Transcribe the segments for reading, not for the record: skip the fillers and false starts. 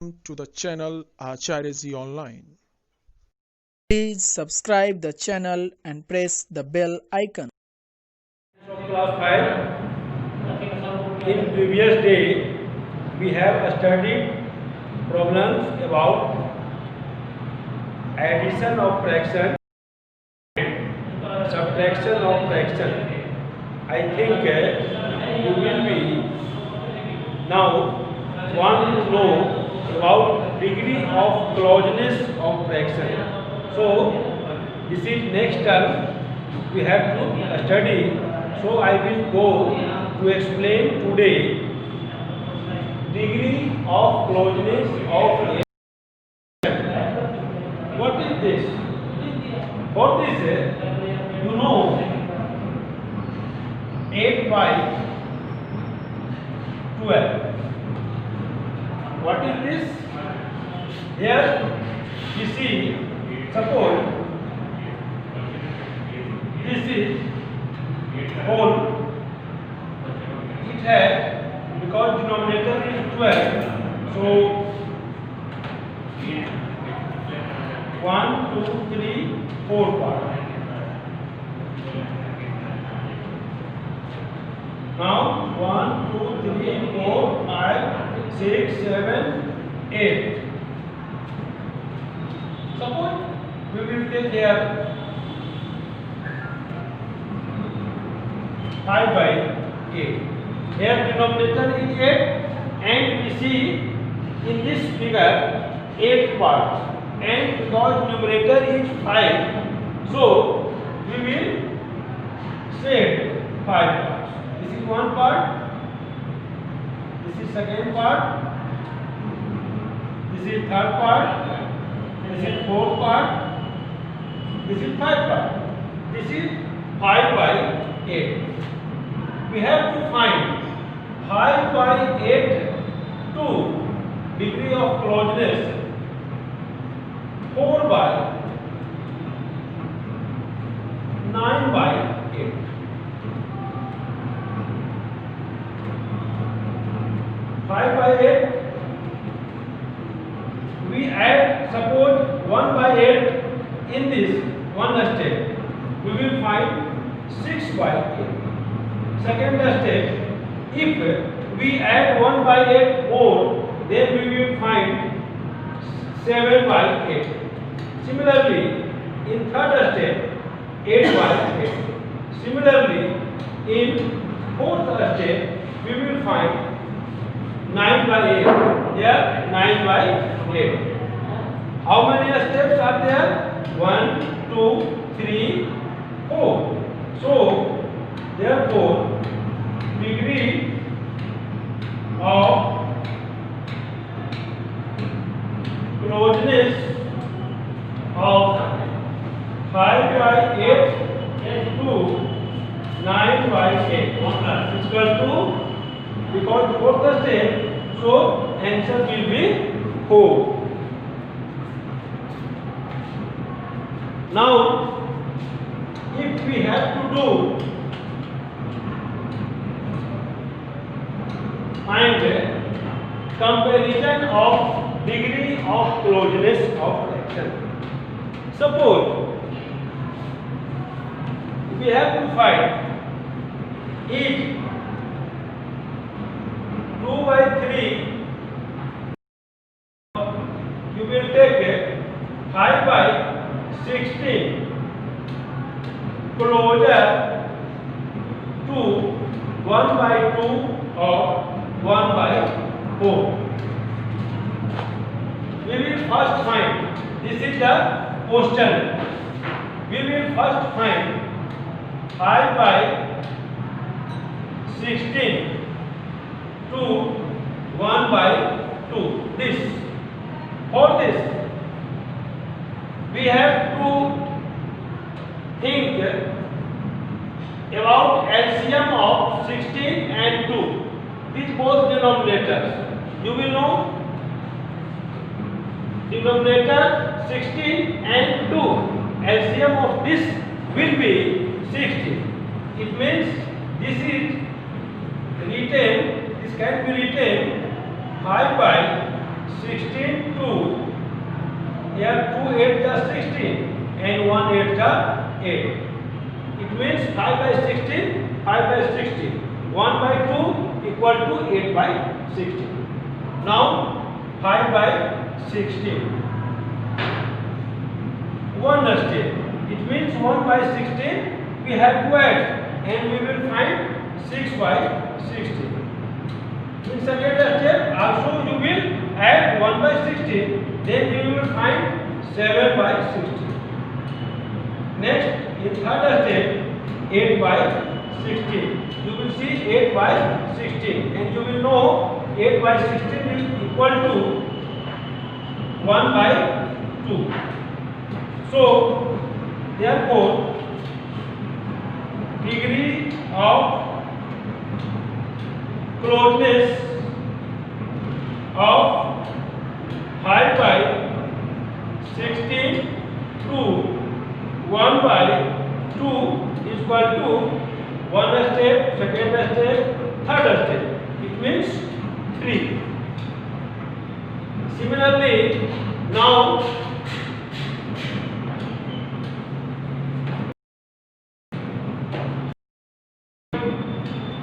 to the channel Aacharya Online. Please subscribe the channel and press the bell icon. From class 5, in previous day, we have studied problems about addition of fraction, subtraction of fraction. I think you will be now want to know about degree of closeness of fraction. So this is next term we have to study. So I will go to explain today degree of closeness of a. What is this? For this, you know 8 by 12. What is this? Here you see, suppose this is whole. It has, because denominator is 12, so 1, 2, 3, 4 parts. Now 1, 2, 3, 4, 5, 6, 7, 8. Suppose we will take here 5 by 8. Here denominator is 8 and we see in this figure 8 parts, and because numerator is 5, so we will say 5 parts. This is one part, this is second part, this is third part, this is fourth part, this is fifth part. This is 5 by 8. We have to find 5 by 8 to degree of closeness 4 by 9 by 8. Five by 8, we add, suppose 1 by 8 in this one step, we will find 6 by 8. Second step, if we add 1 by 8 more, then we will find 7 by 8. Similarly, in third step, 8 by 8. Similarly, in fourth step, we will find 9 by 8. Here, 9 by 8. How many steps are there? 1, 2, 3, 4. So, therefore, degree of closeness of 5 by 8 to 9 by 8 is equal to, because fourth step, so answer will be 4. Now, if we have to do find comparison of degree of closeness of fraction. Suppose we have to find each 2 by 3, you will take 5 by 16 closer to 1 by 2 or 1 by 4. We will first find, this is the question, we will first find 5 by 16 to 1 by 2. This. For this, we have to think about LCM of 16 and 2. These both denominators. You will know denominator 16 and 2. LCM of this will be 16. It means this is written, this can be written 5 by 16 2. Here 2 8 are 16 and 1 8 are 8. It means 5 by 16, 5 by 16. 1 by 2 equal to 8 by 16. Now 5 by 16. 1 step. It means 1 by 16 we have to add and we will find 6 by 16. In second step also you will add 1 by 16, then you will find 7 by 16. Next, in third step 8 by 16. You will see 8 by 16 and you will know 8 by 16 is equal to 1 by 2. So, therefore, degree of closeness of 5 by 16 to 1 by 2 is equal to 1 step, second step, third step. It means 3. Similarly, now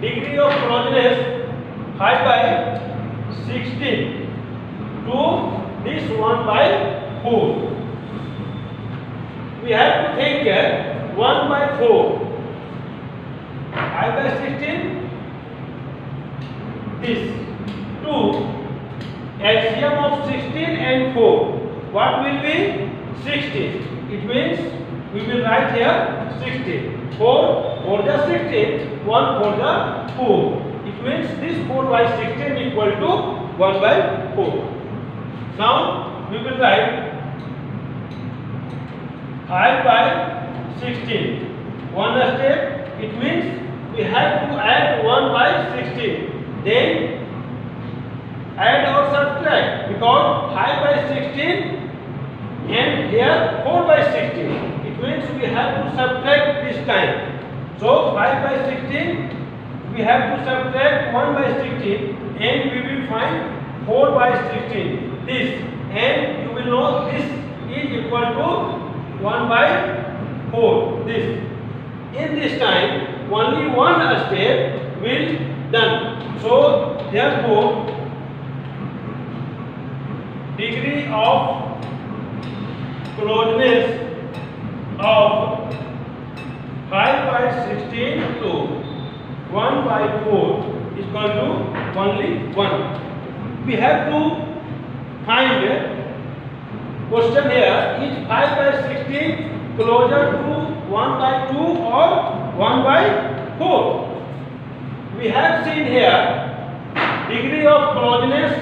degree of closeness 5 by 16 to this 1 by 4. We have to take 1 by 4. 5 by 16 this 2 LCM of 16 and 4. What will be 16? It means we will write here 16. 4 for the 16, 1 for the 4. It means this 4 by 16 equal to 1 by 4. Now we will write 5 by 16. 1 step, it means we have to add 1 by 16. Then add or subtract, because 5 by 16 and here 4 by 16. It means we have to subtract this time. So 5 by 16 we have to subtract 1 by 16 and we will find 4 by 16. This, and you will know this is equal to 1 by 4. This. In this time only one step will done. So therefore degree of closeness of 5 by 16 to 1 by 4 is equal to only 1. We have to find question here, is 5 by 16 closer to 1 by 2 or 1 by 4? We have seen here degree of closeness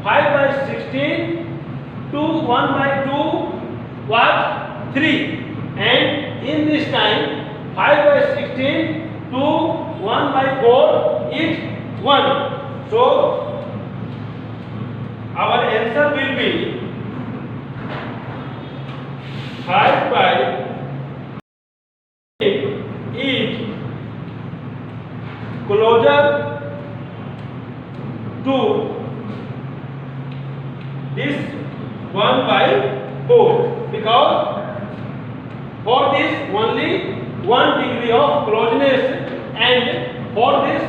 5 by 16 to 1 by 2 was 3, and in this time 5 by 16 to 1 by 4 is 1. So our answer will be 5 by 8 is closer to this 1 by 4, because for this only 1 degree of closeness, and for this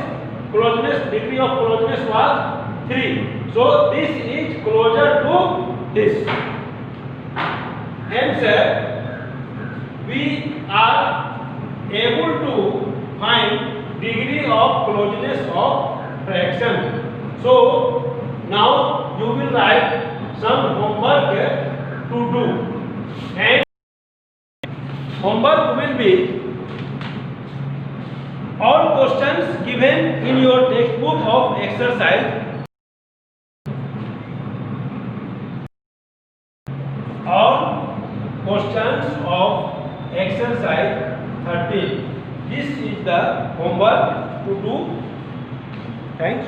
closeness degree of closeness was 3. So this is closer to this. Hence we are able to find degree of closeness of fraction. So now you will write some homework to do, and homework will be all questions given in your textbook of exercise. All questions of exercise 13. This is the homework to do. Thanks.